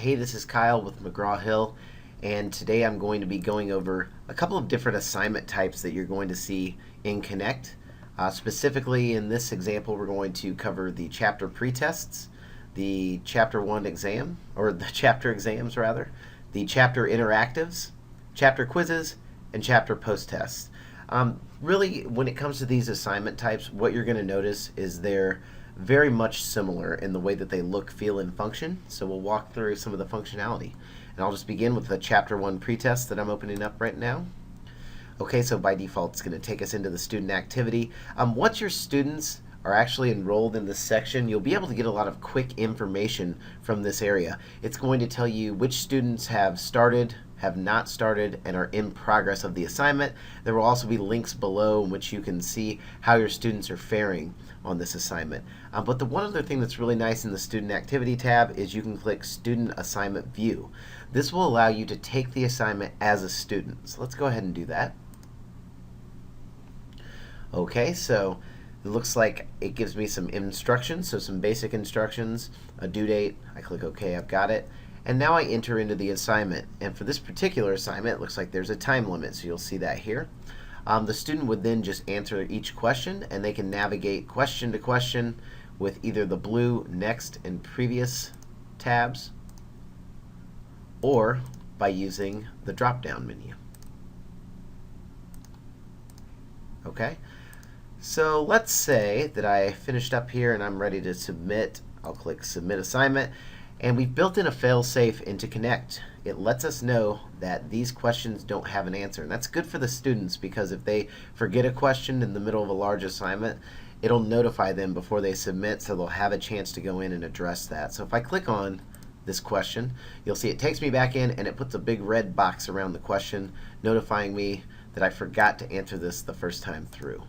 Hey, this is Kyle with McGraw-Hill, and today I'm going to be going over a couple of different assignment types that you're going to see in Connect. Specifically, in this example, we're going to cover the chapter pretests, the chapter 1 exam, or the chapter exams rather, the chapter interactives, chapter quizzes, and chapter post-tests. Really, when it comes to these assignment types, what you're going to notice is they're very much similar in the way that they look, feel, and function. So we'll walk through some of the functionality. And I'll just begin with the Chapter 1 pretest that I'm opening up right now. Okay, so by default, it's going to take us into the student activity. Once your students are actually enrolled in this section, you'll be able to get a lot of quick information from this area. It's going to tell you which students have started, have not started, and are in progress of the assignment. There will also be links below in which you can see how your students are faring on this assignment. But the one other thing that's really nice in the Student Activity tab is you can click Student Assignment View. This will allow you to take the assignment as a student. So let's go ahead and do that. Okay, so it looks like it gives me some instructions, so some basic instructions, a due date. I click OK, I've got it. And now I enter into the assignment. And for this particular assignment, it looks like there's a time limit, so you'll see that here. The student would then just answer each question, and they can navigate question to question with either the blue Next and Previous tabs or by using the drop-down menu. Okay, so let's say that I finished up here and I'm ready to submit. I'll click Submit Assignment, and we've built in a fail-safe into Connect. It lets us know that these questions don't have an answer. And that's good for the students because if they forget a question in the middle of a large assignment, it'll notify them before they submit, so they'll have a chance to go in and address that. So if I click on this question, you'll see it takes me back in and it puts a big red box around the question notifying me that I forgot to answer this the first time through.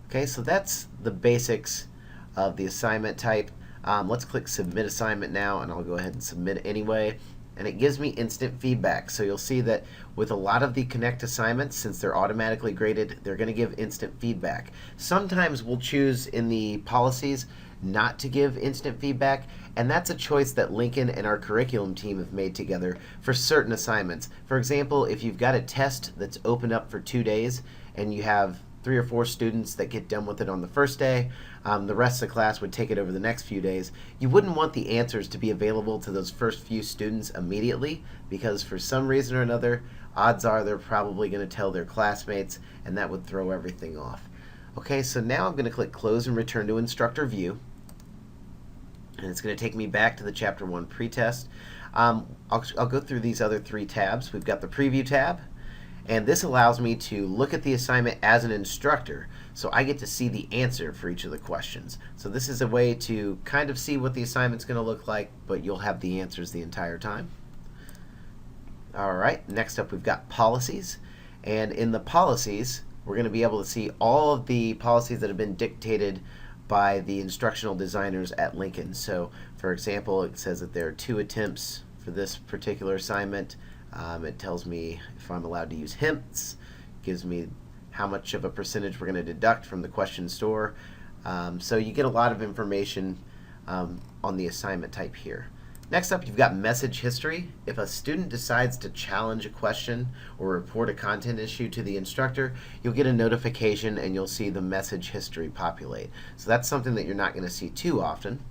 Okay, so that's the basics of the assignment type. Let's click Submit Assignment now, and I'll go ahead and submit it anyway. And it gives me instant feedback. So you'll see that with a lot of the Connect assignments, since they're automatically graded, they're going to give instant feedback. Sometimes we'll choose in the policies not to give instant feedback, and that's a choice that Lincoln and our curriculum team have made together for certain assignments. For example, if you've got a test that's open up for 2 days and you have 3 or 4 students that get done with it on the first day, the rest of the class would take it over the next few days. You wouldn't want the answers to be available to those first few students immediately because for some reason or another, odds are they're probably going to tell their classmates, and that would throw everything off. Okay, so now I'm going to click Close and Return to Instructor View, and it's going to take me back to the Chapter 1 pretest. I'll go through these other 3 tabs. We've got the Preview tab, and this allows me to look at the assignment as an instructor, so I get to see the answer for each of the questions. So this is a way to kind of see what the assignment's going to look like, but you'll have the answers the entire time. Alright, next up we've got Policies, and in the Policies we're going to be able to see all of the policies that have been dictated by the instructional designers at Lincoln. So for example, it says that there are 2 attempts for this particular assignment. It tells me if I'm allowed to use hints, gives me how much of a percentage we're going to deduct from the question store. So you get a lot of information on the assignment type here. Next up, you've got message history. If a student decides to challenge a question or report a content issue to the instructor, you'll get a notification and you'll see the message history populate. So that's something that you're not going to see too often.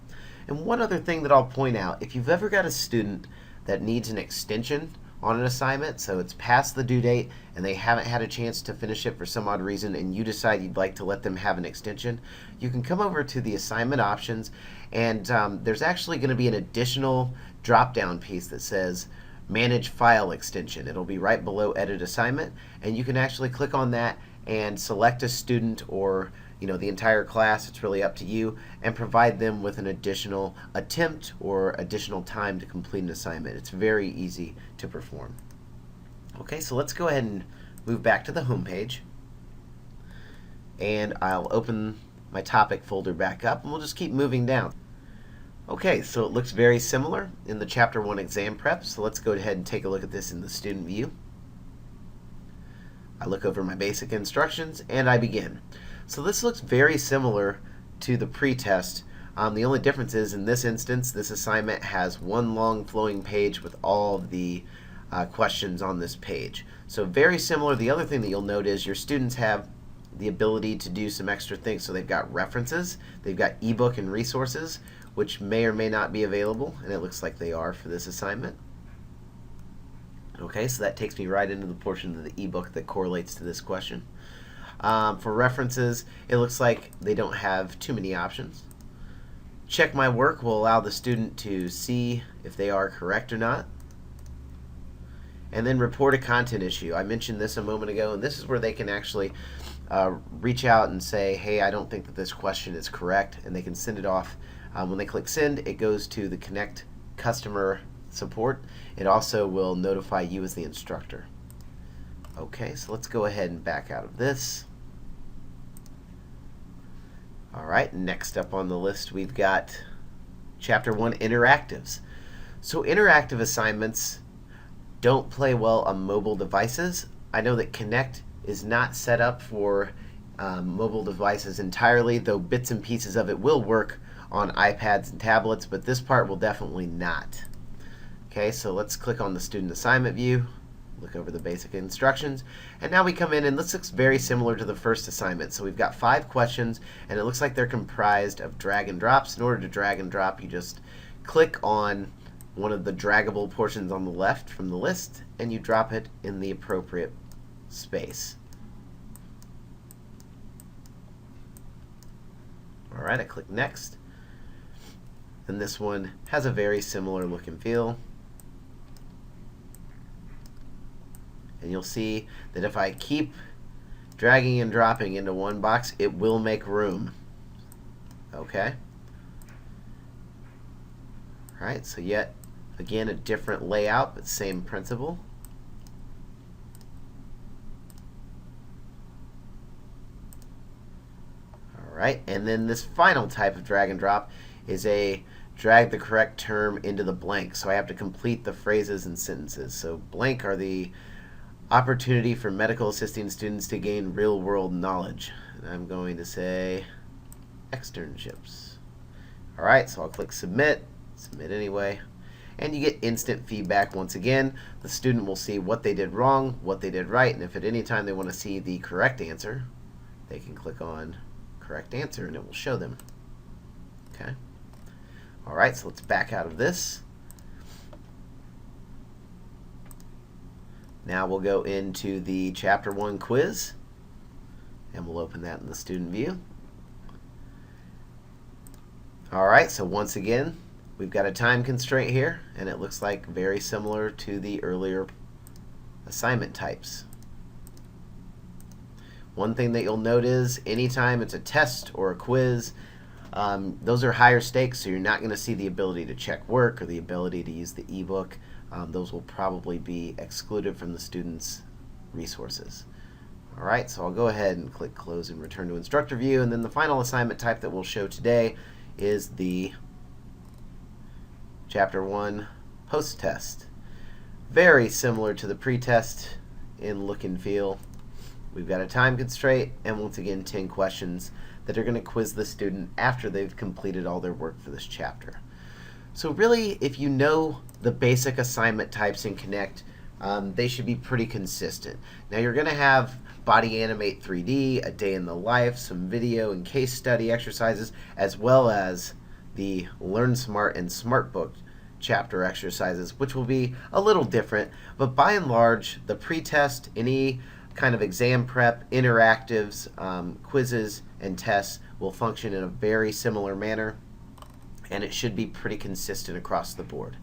And one other thing that I'll point out, if you've ever got a student that needs an extension on an assignment, so it's past the due date and they haven't had a chance to finish it for some odd reason, and you decide you'd like to let them have an extension, you can come over to the assignment options, and there's actually going to be an additional drop-down piece that says Manage File Extension. It'll be right below Edit Assignment, and you can actually click on that and select a student or the entire class, it's really up to you, and provide them with an additional attempt or additional time to complete an assignment. It's very easy to perform. Okay, so let's go ahead and move back to the home page, and I'll open my topic folder back up, and we'll just keep moving down. Okay, so it looks very similar in the Chapter 1 exam prep, so let's go ahead and take a look at this in the student view. I look over my basic instructions and I begin. So this looks very similar to the pretest, The only difference is in this instance, this assignment has one long flowing page with all the questions on this page. So very similar. The other thing that you'll note is your students have the ability to do some extra things. So they've got references, they've got ebook and resources, which may or may not be available, and it looks like they are for this assignment. Okay, so that takes me right into the portion of the ebook that correlates to this question. For references, it looks like they don't have too many options. Check my work will allow the student to see if they are correct or not. And then report a content issue. I mentioned this a moment ago, and this is where they can actually reach out and say, hey, I don't think that this question is correct, and they can send it off. When they click send, it goes to the Connect customer support. It also will notify you as the instructor. Okay, so let's go ahead and back out of this. All right, next up on the list we've got Chapter 1, Interactives. So interactive assignments don't play well on mobile devices. I know that Connect is not set up for mobile devices entirely, though bits and pieces of it will work on iPads and tablets, but this part will definitely not. Okay, so let's click on the student assignment view, look over the basic instructions, and now we come in, and this looks very similar to the first assignment. So we've got 5 questions, and it looks like they're comprised of drag and drops. In order to drag and drop, you just click on one of the draggable portions on the left from the list, and you drop it in the appropriate space. All right, I click next, and this one has a very similar look and feel. And you'll see that if I keep dragging and dropping into one box, it will make room. Okay? All right, so yet again a different layout, but same principle. All right, and then this final type of drag and drop is a drag the correct term into the blank. So I have to complete the phrases and sentences. So blank are the opportunity for medical assisting students to gain real-world knowledge. And I'm going to say externships. All right, so I'll click submit, submit anyway, and you get instant feedback. Once again, the student will see what they did wrong, what they did right, and if at any time they want to see the correct answer, they can click on correct answer and it will show them. Okay. All right, so let's back out of this. Now we'll go into the Chapter 1 quiz, and we'll open that in the student view. All right, so once again, we've got a time constraint here, and it looks like very similar to the earlier assignment types. One thing that you'll note is anytime it's a test or a quiz, those are higher stakes, so you're not going to see the ability to check work or the ability to use the ebook. Those will probably be excluded from the students' resources. All right, so I'll go ahead and click close and return to instructor view, and then the final assignment type that we'll show today is the Chapter 1 post-test. Very similar to the pre-test in look and feel. We've got a time constraint, and once again 10 questions that are going to quiz the student after they've completed all their work for this chapter. So really, if you know the basic assignment types in Connect, they should be pretty consistent. Now you're going to have Body Animate 3D, a day in the life, some video and case study exercises, as well as the Learn Smart and SmartBook chapter exercises, which will be a little different. But by and large, the pre-test, any kind of exam prep, interactives, quizzes, and tests will function in a very similar manner, and it should be pretty consistent across the board.